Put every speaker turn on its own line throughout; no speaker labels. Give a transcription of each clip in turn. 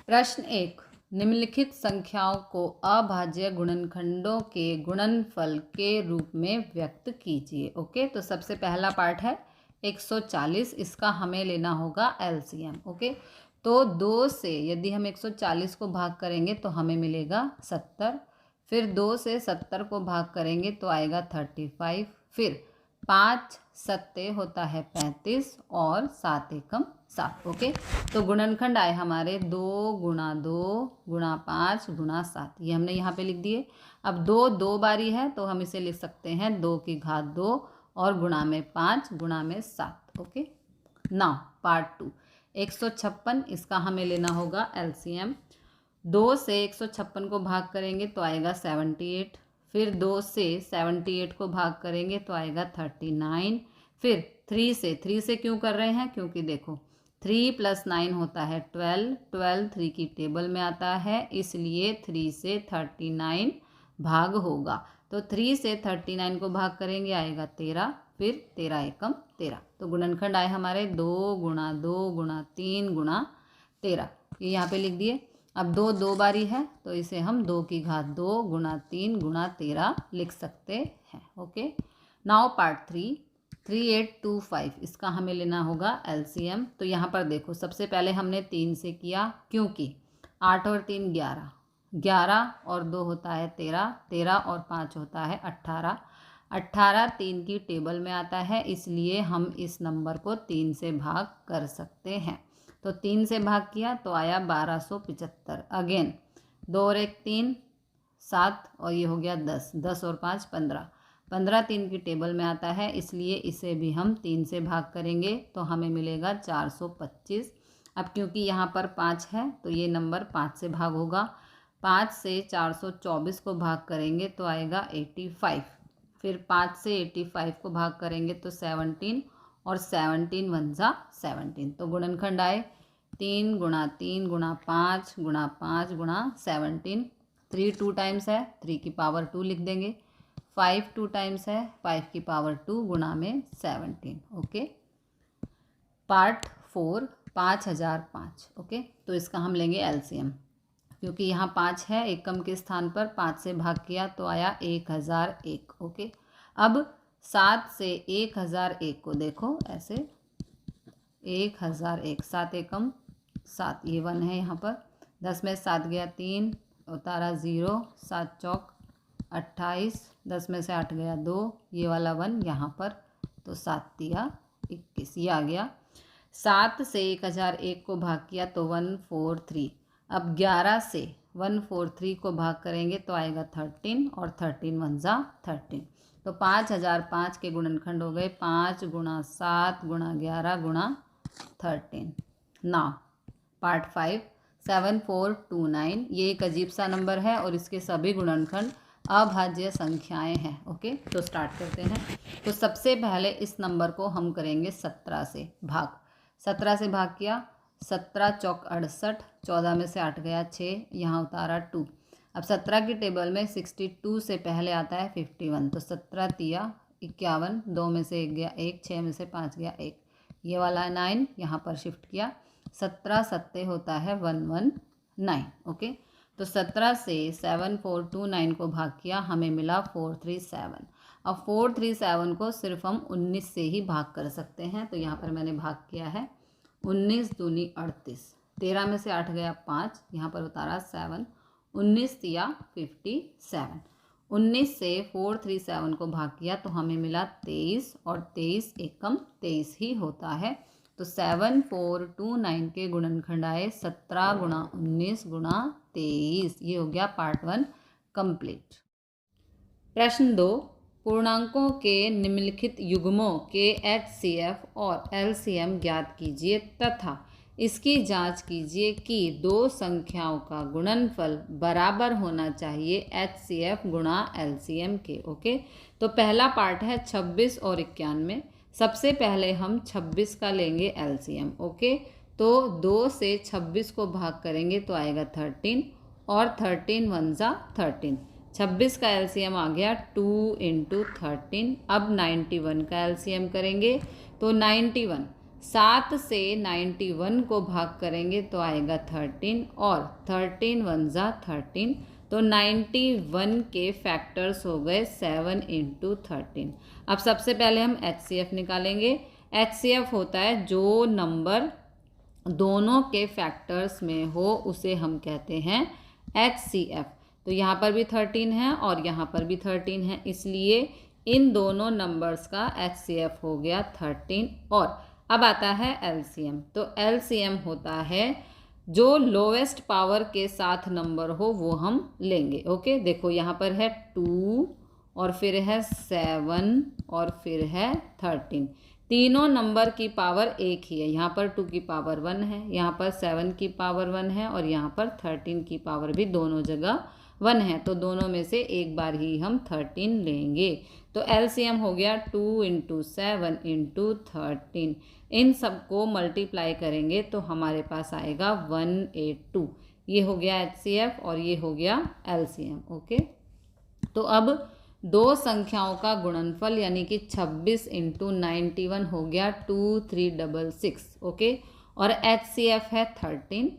प्रश्न 1, निम्नलिखित संख्याओं को अभाज्य गुणनखंडों के गुणनफल के रूप में व्यक्त कीजिए। ओके, तो सबसे पहला पार्ट है 140, इसका हमें लेना होगा एलसीएम। ओके, तो 2 से यदि हम 140 को भाग करेंगे तो हमें मिलेगा 70, फिर 2 से 70 को भाग करेंगे तो आएगा 35, फिर 5 सत्ते होता है 35 और 7 एकम 7। ओके, तो गुणनखंड आए हमारे 2 गुणा 2 गुणा 5 गुणा 7, ये हमने यहाँ पे लिख दिए। अब 2 बारी है तो हम इसे लिख सकते हैं 2 की घात 2 और गुणा में 5 गुणा में 7। ओके, नाउ पार्ट 2, 156, इसका हमें लेना होगा एलसीएम। 2 से 156 को भाग करेंगे तो आएगा 78, फिर 2 से 78 को भाग करेंगे तो आएगा 39, फिर 3 से क्यों कर रहे हैं, क्योंकि देखो 3 + 9 होता है 12, 12 3 की टेबल में आता है, इसलिए 3 से 39 भाग होगा। तो 3 से 39 को भाग करेंगे आएगा 13, फिर 13 एकम 13। तो गुणनखंड आए हमारे 2 गुणा 2 गुणा 3 गुणा 13, ये यहाँ पे लिख दिए। अब 2 बारी है तो इसे हम 2 की घात 2 गुणा 3 गुणा 13 लिख सकते हैं। ओके, नाउ पार्ट 3, 3825, इसका हमें लेना होगा एलसीएम। तो यहाँ पर देखो सबसे पहले हमने 3 से किया, क्योंकि 8 और 3 11, 11 और 2 होता है 13, 13 और 5 होता है 18, 18 3 की टेबल में आता है, इसलिए हम इस नंबर को 3 से भाग कर सकते हैं। तो 3 से भाग किया तो आया 1275। अगेन 2 और 1 3, 7 और ये हो गया 10, 10 और 5 15, 15 3 की टेबल में आता है, इसलिए इसे भी हम 3 से भाग करेंगे तो हमें मिलेगा 425। अब क्योंकि यहाँ पर 5 है तो ये नंबर 5 से भाग होगा। 5 से 424 को भाग करेंगे तो आएगा 85, फिर 5 से 85 को भाग करेंगे तो 17 और 17 1 जा 17। तो गुणनखंड आए 3 गुणा 3 गुणा 5 गुणा 5 गुणा 17। 3 2 टाइम्स है, 3 की पावर 2 लिख देंगे। 5 2 टाइम्स है, 5 की पावर 2 गुणा में 17। Okay, part 4, 5005। ओके, तो इसका हम लेंगे एलसीएम, क्योंकि यहाँ 5 है, एकम के स्थान पर 5 से भाग किया तो आया 1001। ओके, अब 7 से 1001 को देखो ऐसे 1001, 7 एकम 7, ये 1 है यहाँ पर, 10 में 7 गया 3, उतारा 0, 7 चौक 28, 10 में से 8 गया 2, ये वाला 1 यहाँ पर, तो 7 दिया 21, ये आ गया। 7 से 1001 को भाग किया तो 143। अब 11 से 143 को भाग करेंगे तो आएगा 13 और 13 1 जा 13। तो 5005 के गुणनखंड हो गए 5 गुणा 7 गुणा 11 गुणा 13। नाउ पार्ट 5, 7429, ये एक अजीब सा नंबर है और इसके सभी गुणनखंड अभाज्य संख्याएं हैं। ओके, तो स्टार्ट करते हैं। तो सबसे पहले इस नंबर को हम करेंगे 17 से भाग। 17 से भाग किया, 17 चौक 68, 14 में से 8 गया 6, यहाँ उतारा 2। अब 17 की टेबल में 62 से पहले आता है 51, तो 17 तिया 51, 2 में से 1 गया 1, 6 में से 5 गया 1, ये वाला 9 यहाँ पर शिफ्ट किया। 17 सत्ते होता है 119। ओके, तो 17 से 7429 को भाग किया, हमें मिला 437। अब 437 को सिर्फ हम 19 से ही भाग कर सकते हैं, तो यहाँ पर मैंने भाग किया है 19 दूनी 38, 13 में से 8 गया 5, यहाँ पर उतारा 7, 19 तिया 57। 19 से 437 को भाग किया तो हमें मिला 23, और 23 एकम 23 ही होता है। तो 7429 के गुणनखंड आए 17 गुणा 19 गुणा 23। ये हो गया पार्ट 1 कंप्लीट। प्रश्न 2, पूर्णांकों के निम्नलिखित युग्मों के HCF और LCM ज्ञात कीजिए तथा इसकी जांच कीजिए कि दो संख्याओं का गुणनफल बराबर होना चाहिए HCF गुणा LCM के। ओके, तो पहला पार्ट है 26 और 91। सबसे पहले हम 26 का लेंगे LCM। ओके, तो 2 से 26 को भाग करेंगे तो आएगा 13, और 13 1 जा 13। 26 का LCM आ गया 2 × 13। अब 91 का LCM करेंगे तो 91 7 से 91 को भाग करेंगे तो आएगा 13 और 13 वन ज़ा 13, तो 91 के फैक्टर्स हो गए 7 इंटू 13। अब सबसे पहले हम HCF निकालेंगे। HCF होता है जो नंबर दोनों के फैक्टर्स में हो उसे हम कहते हैं HCF। तो यहाँ पर भी 13 है और यहाँ पर भी 13 है, इसलिए इन दोनों नंबर्स का HCF हो गया 13। और अब आता है LCM। तो LCM होता है जो लोवेस्ट पावर के साथ नंबर हो वो हम लेंगे। ओके, देखो यहाँ पर है 2 और फिर है 7 और फिर है 13। तीनों नंबर की पावर एक ही है। यहाँ पर 2 की पावर 1 है, यहाँ पर 7 की पावर 1 है और यहाँ पर 13 की पावर भी दोनों जगह 1 है। तो दोनों में से एक बार ही हम 13 लेंगे। तो LCM हो गया 2 इंटू 7 इंटू 13। इन सबको मल्टीप्लाई करेंगे तो हमारे पास आएगा 182। ये हो गया HCF और ये हो गया LCM। ओके, तो अब दो संख्याओं का गुणनफल यानी कि 26 इंटू 91 हो गया 2366। ओके, और HCF है 13,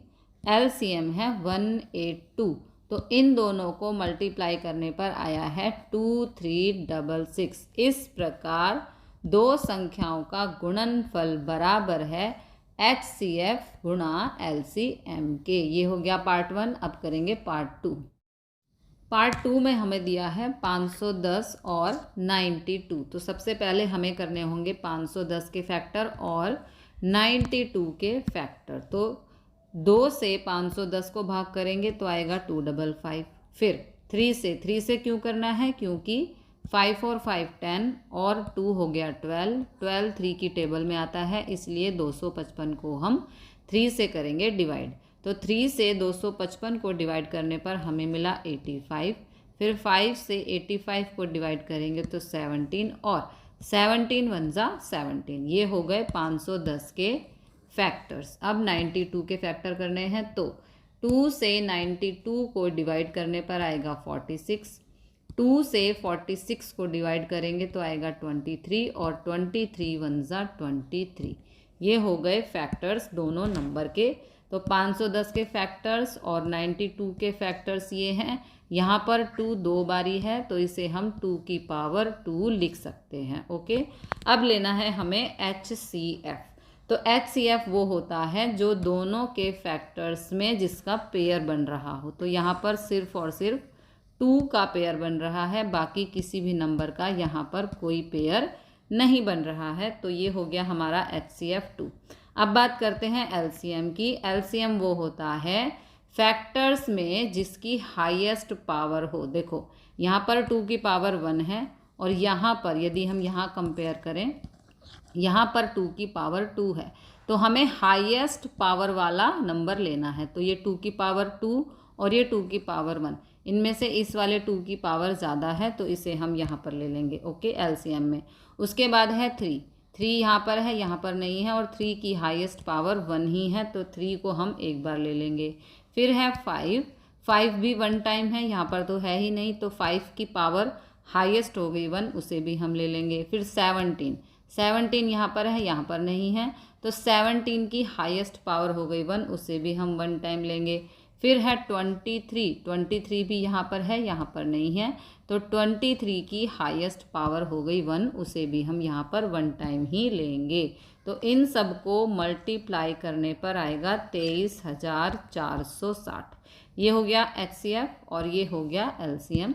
LCM है 182। तो इन दोनों को मल्टीप्लाई करने पर आया है 2366। इस प्रकार दो संख्याओं का गुणनफल बराबर है HCF गुणा LCM के। ये हो गया पार्ट 1। अब करेंगे पार्ट 2। पार्ट 2 में हमें दिया है 510 और 92। तो सबसे पहले हमें करने होंगे 510 के फैक्टर और 92 के फैक्टर। तो 2 से 510 को भाग करेंगे तो आएगा 255। फिर 3 से क्यों करना है, क्योंकि 5 और 5 10 और 2 हो गया 12 3 की टेबल में आता है, इसलिए 255 को हम 3 से करेंगे डिवाइड। तो 3 से 255 को डिवाइड करने पर हमें मिला 85। फिर 5 से 85 को डिवाइड करेंगे तो 17 और 17 वन ज़ा 17। ये हो गए 510 के फैक्टर्स। अब 92 के फैक्टर करने हैं तो 2 से 92 को डिवाइड करने पर आएगा 46। 2 से 46 को डिवाइड करेंगे तो आएगा 23 और 23 वन ज़ा 23। ये हो गए फैक्टर्स दोनों नंबर के। तो 510 के फैक्टर्स और 92 के फैक्टर्स ये हैं। यहाँ पर 2 दो बारी है तो इसे हम 2 की पावर 2 लिख सकते हैं। ओके, अब लेना है हमें HCF। तो HCF वो होता है जो दोनों के फैक्टर्स में जिसका पेयर बन रहा हो। तो यहाँ पर सिर्फ और सिर्फ 2 का पेयर बन रहा है, बाकी किसी भी नंबर का यहाँ पर कोई पेयर नहीं बन रहा है। तो ये हो गया हमारा HCF 2। अब बात करते हैं LCM की। LCM वो होता है फैक्टर्स में जिसकी हाईएस्ट पावर हो। देखो यहाँ पर 2 की पावर 1 है और यहाँ पर यदि हम यहाँ कंपेयर करें, यहाँ पर 2 की पावर 2 है, तो हमें हाईएस्ट पावर वाला नंबर लेना है। तो ये 2 की पावर 2 और ये 2 की पावर 1, इनमें से इस वाले 2 की पावर ज़्यादा है तो इसे हम यहाँ पर ले लेंगे। ओके, LCM में। उसके बाद है 3 यहाँ पर है, यहाँ पर नहीं है, और 3 की हाईएस्ट पावर 1 ही है तो 3 को हम एक बार ले लेंगे। फिर है 5 भी 1 टाइम है, यहाँ पर तो है ही नहीं, तो 5 की पावर हाईएस्ट हो गई 1, उसे भी हम ले लेंगे। फिर 17 यहाँ पर है, यहाँ पर नहीं है, तो 17 की हाईएस्ट पावर हो गई 1, उसे भी हम 1 टाइम लेंगे। फिर है 23 भी यहाँ पर है, यहाँ पर नहीं है, तो 23 की हाईएस्ट पावर हो गई 1, उसे भी हम यहाँ पर 1 टाइम ही लेंगे। तो इन सब को मल्टीप्लाई करने पर आएगा 23,460। ये हो गया HCF और ये हो गया LCM।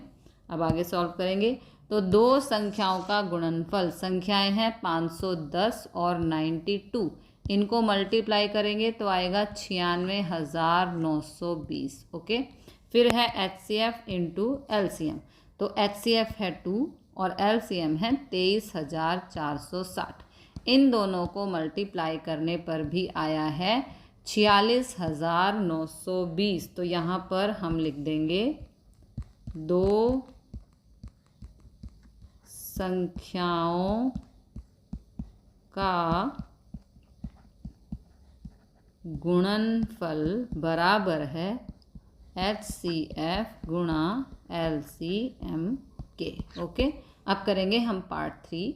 अब आगे सॉल्व करेंगे। तो दो संख्याओं का गुणनफल, संख्याएं हैं 510 और 92, इनको मल्टीप्लाई करेंगे तो आएगा 96,920। ओके, फिर है HCF इंटू LCM। तो HCF है 2 और LCM है 23,460। इन दोनों को मल्टीप्लाई करने पर भी आया है 46,920। तो यहाँ पर हम लिख देंगे दो संख्याओं का गुणनफल बराबर है HCF गुणा LCM के। ओके, अब करेंगे हम पार्ट 3।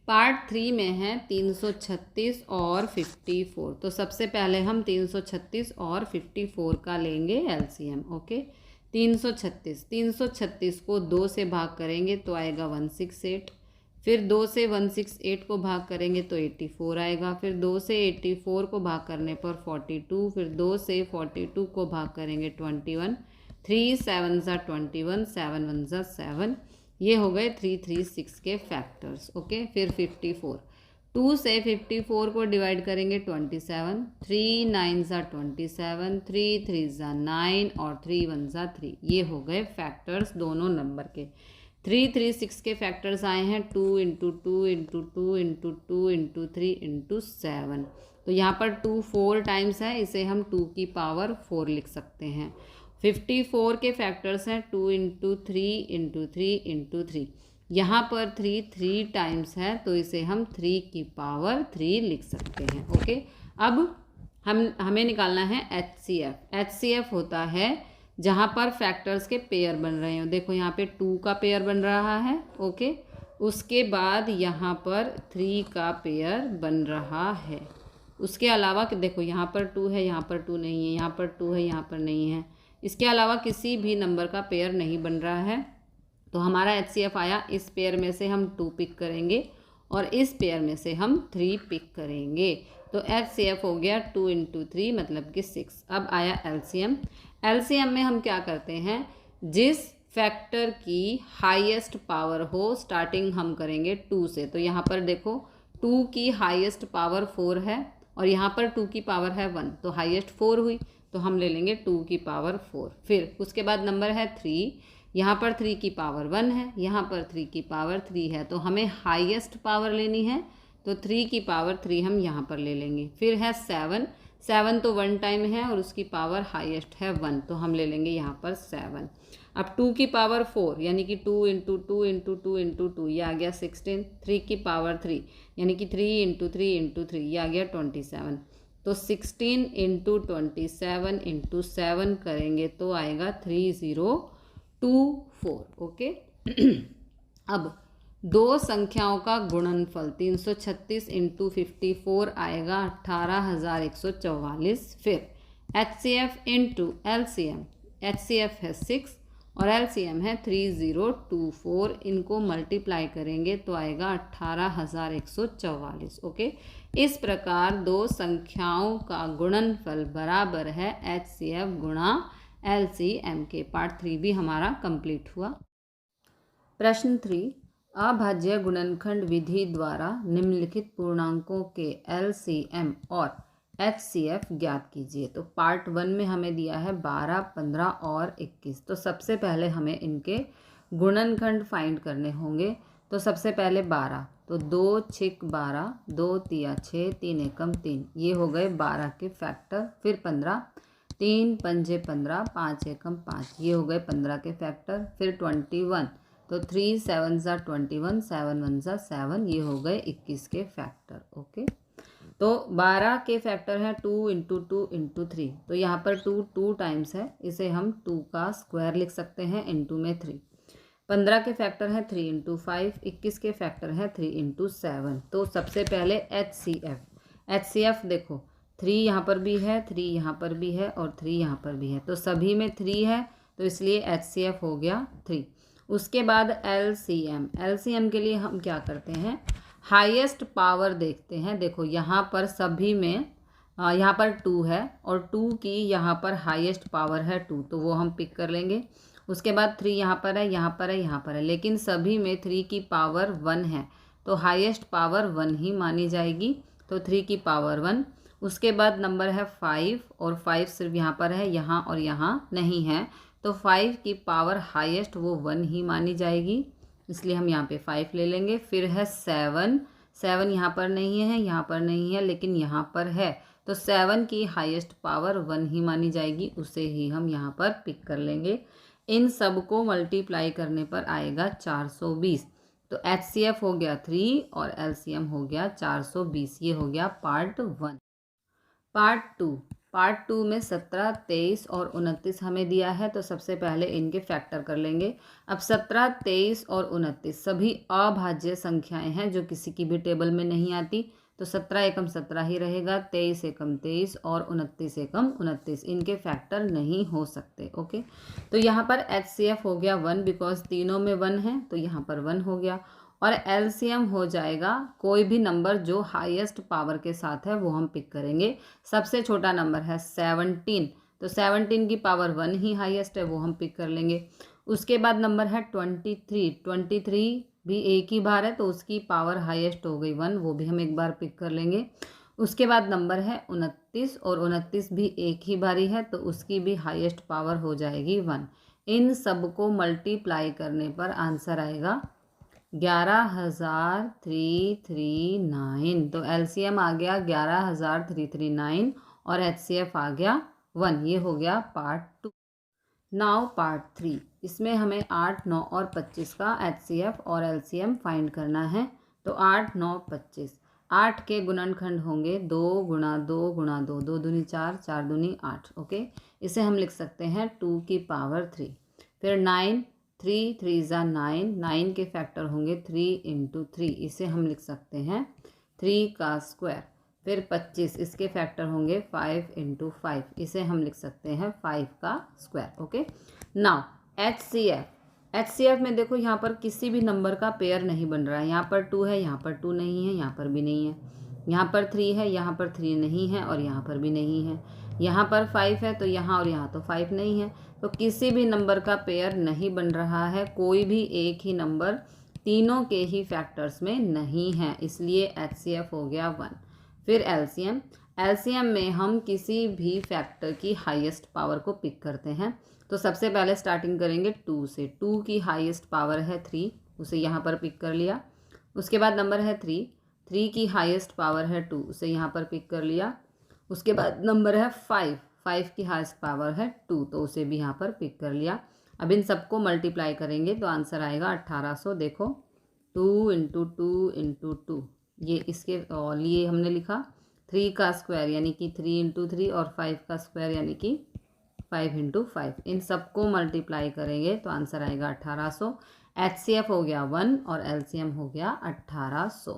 पार्ट 3 में है 336 और 54। तो सबसे पहले हम 336 और 54 का लेंगे एलसीएम। ओके, 336 को 2 से भाग करेंगे तो आएगा 168, फिर 2 से 168 को भाग करेंगे तो 84 आएगा, फिर 2 से 84 को भाग करने पर 42, फिर 2 से 42 को भाग करेंगे 21, 3 7 ज़ा 21, 7 1 ज़ा 7, ये हो गए 336 के फैक्टर्स। ओके, फिर 54, 2 से 54 को डिवाइड करेंगे 27, 3 9 ज़ा 27, 3 3 ज़ा 9 और 3 1 ज़ा 3, ये हो गए फैक्टर्स दोनों नंबर के। 336 के फैक्टर्स आए हैं 2 into 2 into 2 into 2 into 3 into 7। तो यहाँ पर 2 4 टाइम्स है, इसे हम 2 की पावर 4 लिख सकते हैं। 54 के फैक्टर्स हैं 2 इंटू 3 इंटू 3 इंटू 3, यहाँ पर 3 3 टाइम्स है तो इसे हम 3 की पावर 3 लिख सकते हैं। ओके, अब हमें निकालना है HCF। HCF होता है जहाँ पर फैक्टर्स के पेयर बन रहे हो। देखो यहाँ पे 2 का पेयर बन रहा है। ओके, उसके बाद यहाँ पर 3 का पेयर बन रहा है। उसके अलावा देखो यहाँ पर 2 है, यहाँ पर 2 नहीं है, यहाँ पर 2 है, यहाँ पर नहीं है। इसके अलावा किसी भी नंबर का पेयर नहीं बन रहा है। तो हमारा HCF आया, इस पेयर में से हम 2 पिक करेंगे और इस पेयर में से हम 3 पिक करेंगे। तो HCF हो गया 2 इंटू 3 मतलब कि 6। अब आया LCM। LCM में हम क्या करते हैं, जिस फैक्टर की हाईएस्ट पावर हो, स्टार्टिंग हम करेंगे 2 से। तो यहाँ पर देखो 2 की हाईएस्ट पावर 4 है और यहाँ पर 2 की पावर है 1, तो हाईएस्ट 4 हुई, तो हम ले लेंगे 2 की पावर 4। फिर उसके बाद नंबर है 3, यहाँ पर 3 की पावर 1 है, यहाँ पर 3 की पावर 3 है, तो हमें हाईएस्ट पावर लेनी है, तो 3 की पावर 3 हम यहाँ पर ले लेंगे। फिर है 7, 7 तो 1 टाइम है और उसकी पावर हाईएस्ट है 1, तो हम ले लेंगे यहाँ पर 7। अब 2 की पावर 4 यानी कि 2 इंटू 2 इंटू 2 इंटू 2, ये आ गया 16। 3 की पावर 3 यानी कि 3 इंटू 3 इंटू 3, ये आ गया 27। तो 16 इंटू 27 इंटू 7 करेंगे तो आएगा 3024। ओके, अब दो संख्याओं का गुणनफल 336 इंटू 54 आएगा 18,144। फिर HCF इंटू LCM, HCF है 6 और LCM है 3024, इनको मल्टीप्लाई करेंगे तो आएगा 18,144। ओके, इस प्रकार दो संख्याओं का गुणनफल बराबर है HCF गुणा LCM के। पार्ट 3 भी हमारा कंप्लीट हुआ। प्रश्न 3, अभाज्य गुणनखंड विधि द्वारा निम्नलिखित पूर्णांकों के LCM और HCF ज्ञात कीजिए। तो पार्ट 1 में हमें दिया है 12, 15 और 21। तो सबसे पहले हमें इनके गुणनखंड फाइंड करने होंगे। तो सबसे पहले 12, तो 2 6 12, 2 तिया 6, 3 एकम 3, ये हो गए 12 के फैक्टर। फिर 15, 3 पंजे 15, 5 एकम 5, ये हो गए 15 के फैक्टर। फिर 21, तो 3 7 ज़ा 21, 7 1 ज़ा 7, ये हो गए 21 के फैक्टर। ओके, तो 12 के फैक्टर हैं 2 इंटू 2 इंटू 3, तो यहाँ पर 2 2 टाइम्स है, इसे हम 2 का स्क्वायर लिख सकते हैं, इंटू में 3। 15 के फैक्टर है 3 इंटू 5, 21 के फैक्टर है 3 इंटू 7। तो सबसे पहले HCF देखो 3 यहाँ पर भी है, 3 यहाँ पर भी है और 3 यहाँ पर भी है, तो सभी में 3 है, तो इसलिए HCF हो गया 3। उसके बाद LCM के लिए हम क्या करते हैं, हाईएस्ट पावर देखते हैं। देखो यहाँ पर सभी में यहाँ पर 2 है और 2 की यहाँ पर हाईएस्ट पावर है 2, तो वो हम पिक कर लेंगे। उसके बाद 3 यहाँ पर है, यहाँ पर है, यहाँ पर है, लेकिन सभी में 3 की पावर 1 है, तो हाईएस्ट पावर 1 ही मानी जाएगी, तो 3 की पावर 1। उसके बाद नंबर है 5 और 5 सिर्फ यहाँ पर है, यहाँ और यहाँ नहीं है, तो 5 की पावर हाईएस्ट वो 1 ही मानी जाएगी, इसलिए हम यहाँ पे 5 ले लेंगे। फिर है 7, 7 यहाँ पर नहीं है, यहाँ पर नहीं है, लेकिन यहाँ पर है, तो 7 की हाईएस्ट पावर 1 ही मानी जाएगी, उसे ही हम यहाँ पर पिक कर लेंगे। इन सब को मल्टीप्लाई करने पर आएगा 420। तो HCF हो गया 3 और LCM हो गया 420। ये हो गया पार्ट 1। पार्ट 2 में 17, 23 और 29 हमें दिया है, तो सबसे पहले इनके फैक्टर कर लेंगे। अब 17, 23 और 29 सभी अभाज्य संख्याएं हैं जो किसी की भी टेबल में नहीं आती, तो 17 एकम 17 ही रहेगा, 23 एकम 23 और 29 एकम 29, इनके फैक्टर नहीं हो सकते। ओके, तो यहाँ पर HCF हो गया 1, बिकॉज तीनों में 1 है, तो यहाँ पर 1 हो गया। और LCM हो जाएगा कोई भी नंबर जो हाईएस्ट पावर के साथ है वो हम पिक करेंगे। सबसे छोटा नंबर है 17, तो 17 की पावर 1 ही हाईएस्ट है, वो हम पिक कर लेंगे। उसके बाद नंबर है 23, 23 भी एक ही बार है, तो उसकी पावर हाईएस्ट हो गई 1, वो भी हम एक बार पिक कर लेंगे। उसके बाद नंबर है 29, और 29 भी एक ही बारी है, तो उसकी भी हाईएस्ट पावर हो जाएगी 1। इन सब को मल्टीप्लाई करने पर आंसर आएगा 11,339। तो LCM आ गया 11,339 और HCF आ गया 1। ये हो गया पार्ट 2। नाउ पार्ट 3, इसमें हमें 8, 9 और 25 का HCF और LCM फाइंड करना है। तो 8, 9, 25, 8 के गुणनखंड होंगे 2 गुणा 2 गुणा 2, 2 दूनी 4, 4 दूनी 8। ओके, इसे हम लिख सकते हैं 2 की पावर 3। फिर 9, 3 3 ज़ा 9, 9 के फैक्टर होंगे 3 इंटू 3, इसे हम लिख सकते हैं 3 का स्क्वायर। फिर 25, इसके फैक्टर होंगे 5 इंटू 5, इसे हम लिख सकते हैं 5 का स्क्वायर। ओके, नाउ HCF में देखो यहाँ पर किसी भी नंबर का पेयर नहीं बन रहा है। यहाँ पर 2 है, यहाँ पर 2 नहीं है, यहाँ पर भी नहीं है। यहाँ पर 3 है, यहाँ पर 3 नहीं है और यहाँ पर भी नहीं है। यहाँ पर 5 है, तो यहाँ और यहाँ तो 5 नहीं है। तो किसी भी नंबर का पेयर नहीं बन रहा है, कोई भी एक ही नंबर तीनों के ही फैक्टर्स में नहीं है, इसलिए HCF हो गया 1। फिर LCM में हम किसी भी फैक्टर की हाईएस्ट पावर को पिक करते हैं। तो सबसे पहले स्टार्टिंग करेंगे 2 से। 2 की हाईएस्ट पावर है 3, उसे यहाँ पर पिक कर लिया। उसके बाद नंबर है 3, 3 की हाईएस्ट पावर है 2, उसे यहाँ पर पिक कर लिया। उसके बाद नंबर है 5, 5 की हाईएस्ट पावर है 2, तो उसे भी यहाँ पर पिक कर लिया। अब इन सबको मल्टीप्लाई करेंगे तो आंसर आएगा 1800। देखो 2 इंटू 2 इंटू 2, ये इसके लिए हमने लिखा 3 का स्क्वायर यानी कि 3 इंटू 3 और 5 का स्क्वायर यानी कि 5 इंटू 5। इन सबको मल्टीप्लाई करेंगे तो आंसर आएगा 1800। HCF हो गया 1 और LCM हो गया 1800।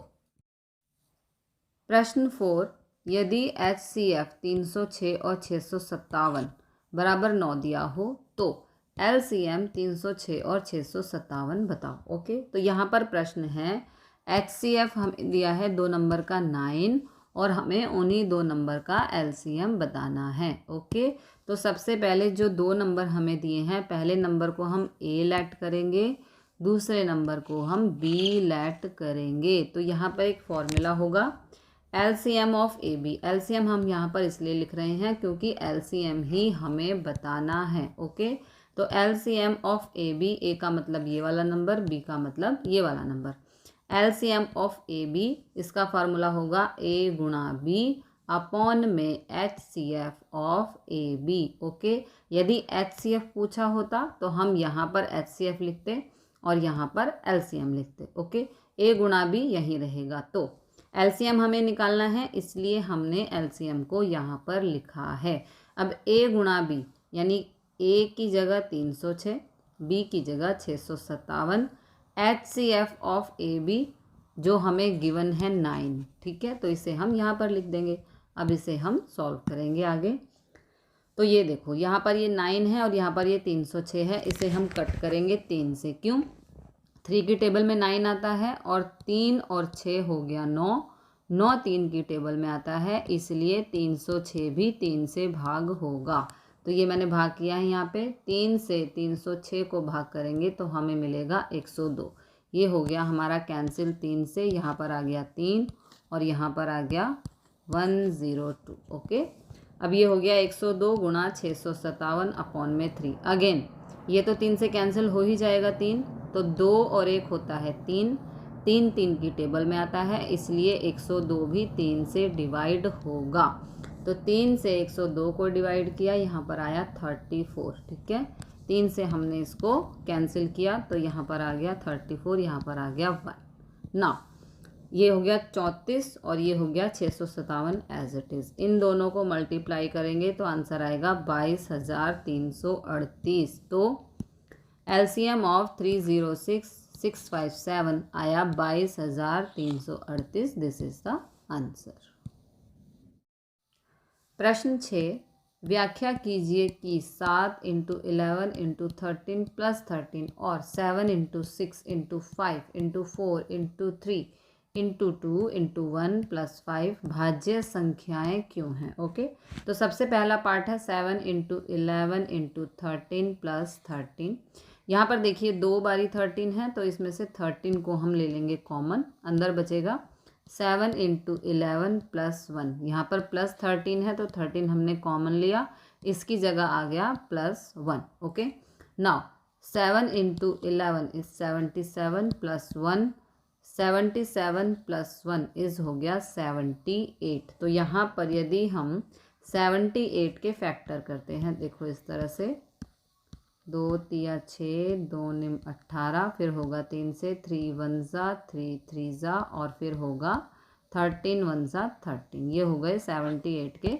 प्रश्न 4, यदि HCF 306 और 657 बराबर 9 दिया हो तो LCM 306 और 657 बताओ। ओके, तो यहाँ पर प्रश्न है HCF हमें दिया है 2 नंबर का 9 और हमें उन्हीं 2 नंबर का LCM बताना है। ओके, तो सबसे पहले जो 2 नंबर हमें दिए हैं, पहले नंबर को हम A लेट करेंगे, दूसरे नंबर को हम B लेट करेंगे। तो यहाँ पर एक फॉर्मूला होगा LCM ऑफ AB। LCM हम यहाँ पर इसलिए लिख रहे हैं क्योंकि LCM ही हमें बताना है। ओके, तो LCM ऑफ AB, A का मतलब ये वाला नंबर, B का मतलब ये वाला नंबर। LCM ऑफ AB, इसका फार्मूला होगा A गुणा B अपॉन में HCF ऑफ AB। ओके, यदि HCF पूछा होता तो हम यहाँ पर HCF लिखते और यहाँ पर LCM लिखते। ओके, A गुणा B यहीं रहेगा। तो LCM हमें निकालना है, इसलिए हमने LCM को यहाँ पर लिखा है। अब A गुणा B यानी A की जगह 306, B की जगह 657, HCF ऑफ AB जो हमें गिवन है 9। ठीक है, तो इसे हम यहाँ पर लिख देंगे। अब इसे हम सॉल्व करेंगे आगे। तो ये देखो यहाँ पर ये 9 है और यहाँ पर ये 306 है, इसे हम कट करेंगे 3 से। क्यों? 3 की टेबल में 9 आता है और 3 और 6 हो गया 9, 9 3 की टेबल में आता है, इसलिए 306 भी 3 से भाग होगा। तो ये मैंने भाग किया है यहाँ पे, 3 से 306 को भाग करेंगे तो हमें मिलेगा 102। ये हो गया हमारा कैंसिल 3 से, यहाँ पर आ गया 3 और यहाँ पर आ गया 102। ओके, अब ये हो गया 102 गुणा 657 अपॉन में 3। अगेन ये तो 3 से कैंसिल हो ही जाएगा, 3 तो 2 और 1 होता है 3, 3 3 की टेबल में आता है, इसलिए 102 भी 3 से डिवाइड होगा। तो 3 से 102 को डिवाइड किया, यहाँ पर आया 34। ठीक है, 3 से हमने इसको कैंसिल किया तो यहाँ पर आ गया 34, यहाँ पर आ गया 1। नाउ ये हो गया 34 और ये हो गया 657 एज इट इज़। इन दोनों को मल्टीप्लाई करेंगे तो आंसर आएगा 22,338। तो एलसीएम ऑफ 306657 आया 22,338। This is the answer. प्रश्न 6, व्याख्या कीजिए कि 7 × 11 × 13 + 13 और 7 × 6 × 5 × 4 × 3 × 2 × 1 + 5 भाज्य संख्याएं क्यों हैं। ओके, तो सबसे पहला पार्ट है 7 × 11 × 13 + 13। यहाँ पर देखिए 2 बारी 13 है तो इसमें से 13 को हम ले लेंगे कॉमन, अंदर बचेगा 7 × 11 + 1। यहाँ पर +13 है तो 13 हमने कॉमन लिया, इसकी जगह आ गया +1। ओके, नाउ 7 × 11 इज 77 + 1, 77 + 1 इज हो गया 78। तो यहाँ पर यदि हम 78 के फैक्टर करते हैं, देखो इस तरह से 2 × 6 2 × 18, फिर होगा 3 से 3 × 1 = 3 3 × और फिर होगा 13 × 1 = 13। ये हो गए 78 के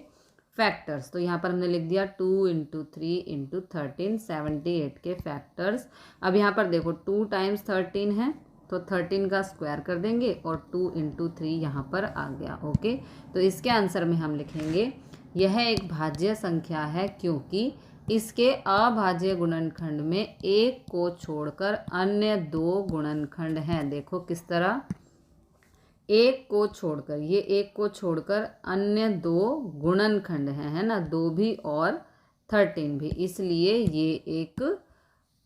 फैक्टर्स। तो यहाँ पर हमने लिख दिया 2 × 3 × 13 78 के फैक्टर्स। अब यहाँ पर देखो 2 × 13 है तो 13 का स्क्वायर कर देंगे और 2 × 3 यहाँ पर आ गया। ओके, तो इसके आंसर में हम लिखेंगे यह एक भाज्य संख्या है क्योंकि इसके अभाज्य गुणनखंड में एक को छोड़कर अन्य 2 गुणनखंड हैं। देखो किस तरह, एक को छोड़कर, ये एक को छोड़कर अन्य 2 गुणनखंड हैं, है ना, 2 भी और 13 भी, इसलिए ये एक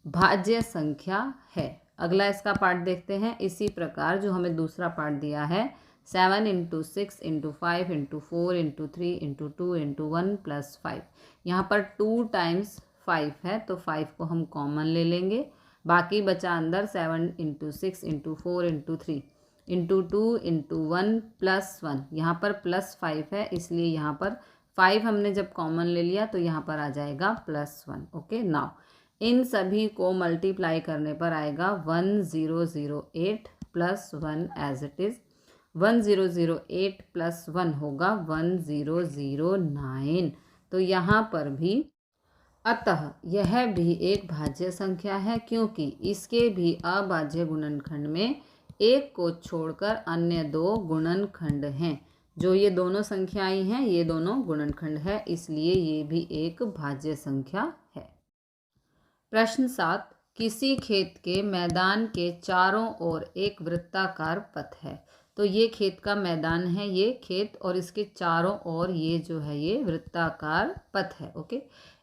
भाज्य संख्या है। अगला इसका पार्ट देखते हैं। इसी प्रकार जो हमें दूसरा पार्ट दिया है 7 × 6 × 5 × 4 × 3 × 2 × 1 + 5। यहाँ पर 2 × 5 है तो 5 को हम कॉमन ले लेंगे, बाकी बचा अंदर 7 × 6 × 4 × 3 × 2 × 1 + 1। यहाँ पर +5 है इसलिए यहाँ पर 5 हमने जब कॉमन ले लिया तो यहाँ पर आ जाएगा +1। ओके, नाउ इन सभी को मल्टीप्लाई करने पर आएगा 1008 + 1 एज इट इज़। 1008 + 1 होगा 1009। तो यहाँ पर भी, अतः यह भी एक भाज्य संख्या है क्योंकि इसके भी अभाज्य गुणनखंड में एक को छोड़कर अन्य 2 गुणनखंड हैं। जो ये दोनों संख्याएं हैं ये दोनों गुणनखंड है, इसलिए ये भी एक भाज्य संख्या है। प्रश्न 7, किसी खेत के मैदान के चारों ओर एक वृत्ताकार पथ है। तो ये खेत का मैदान है, ये खेत, और इसके चारों ओर ये जो है ये वृत्ताकार पथ है। ओके,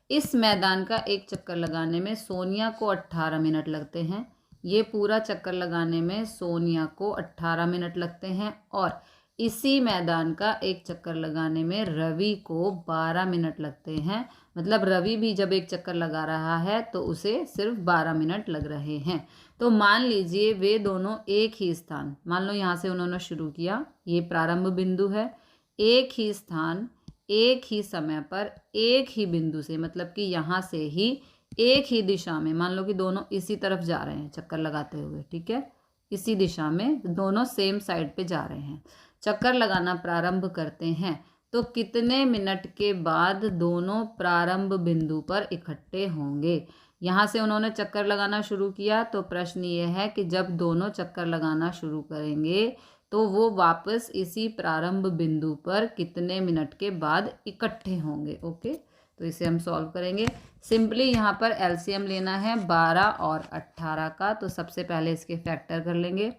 इस मैदान का एक चक्कर लगाने में सोनिया को 18 मिनट लगते हैं। ये पूरा चक्कर लगाने में सोनिया को 18 मिनट लगते हैं और इसी मैदान का एक चक्कर लगाने में रवि को 12 मिनट लगते हैं। मतलब रवि भी जब एक चक्कर लगा रहा है तो उसे सिर्फ 12 मिनट लग रहे हैं। तो मान लीजिए वे दोनों एक ही स्थान, मान लो यहाँ से उन्होंने शुरू किया, ये प्रारंभ बिंदु है, एक ही स्थान एक ही समय पर एक ही बिंदु से, मतलब कि यहाँ से ही एक ही दिशा में, मान लो कि दोनों इसी तरफ जा रहे हैं चक्कर लगाते हुए, ठीक है, इसी दिशा में दोनों सेम साइड पे जा रहे हैं, चक्कर लगाना प्रारंभ करते हैं तो कितने मिनट के बाद दोनों प्रारंभ बिंदु पर इकट्ठे होंगे। यहाँ से उन्होंने चक्कर लगाना शुरू किया तो प्रश्न ये है कि जब दोनों चक्कर लगाना शुरू करेंगे तो वो वापस इसी प्रारंभ बिंदु पर कितने मिनट के बाद इकट्ठे होंगे। ओके, तो इसे हम सॉल्व करेंगे। सिंपली यहाँ पर एलसीएम लेना है 12 और 18 का, तो सबसे पहले इसके फैक्टर कर लेंगे।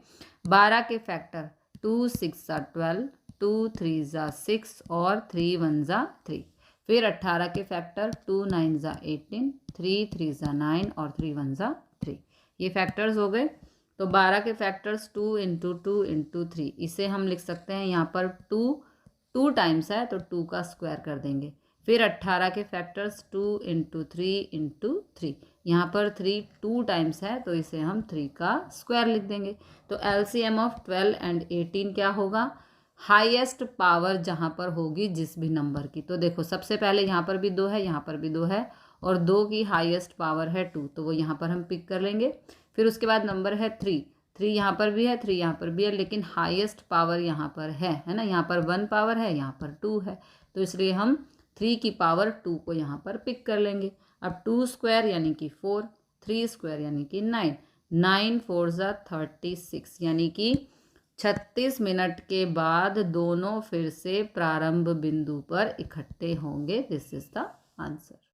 12 के फैक्टर 2 6 = 12, 2 3 = 6 और 3 1 = 3। फिर 18 के फैक्टर 2 9 = 18, 3 3 = 9 और 3 1 = 3। ये फैक्टर्स हो गए। तो 12 के फैक्टर्स 2 × 2 × 3, इसे हम लिख सकते हैं यहाँ पर 2 टाइम्स है तो 2 का स्क्वायर कर देंगे। फिर 18 के फैक्टर्स 2 × 3 × 3, यहाँ पर 3 2 टाइम्स है तो इसे हम 3 का स्क्वायर लिख देंगे। तो एलसीएम ऑफ 12 और 18 क्या होगा, हाईएस्ट पावर जहाँ पर होगी जिस भी नंबर की। तो देखो सबसे पहले यहाँ पर भी 2 है, यहाँ पर भी 2 है और 2 की हाईएस्ट पावर है 2, तो वो यहाँ पर हम पिक कर लेंगे। फिर उसके बाद नंबर है 3, 3 यहाँ पर भी है, 3 यहाँ पर भी है, लेकिन हाईएस्ट पावर यहाँ पर है ना। यहाँ पर 1 पावर है, यहाँ पर 2 है, तो इसलिए हम 3 की पावर 2 को यहाँ पर पिक कर लेंगे। अब 2 स्क्वायर यानी कि 4, 3 स्क्वायर यानी कि 9, 9 4 ज़ा 36, यानी कि 36 मिनट के बाद दोनों फिर से प्रारंभ बिंदु पर इकट्ठे होंगे। This is the answer.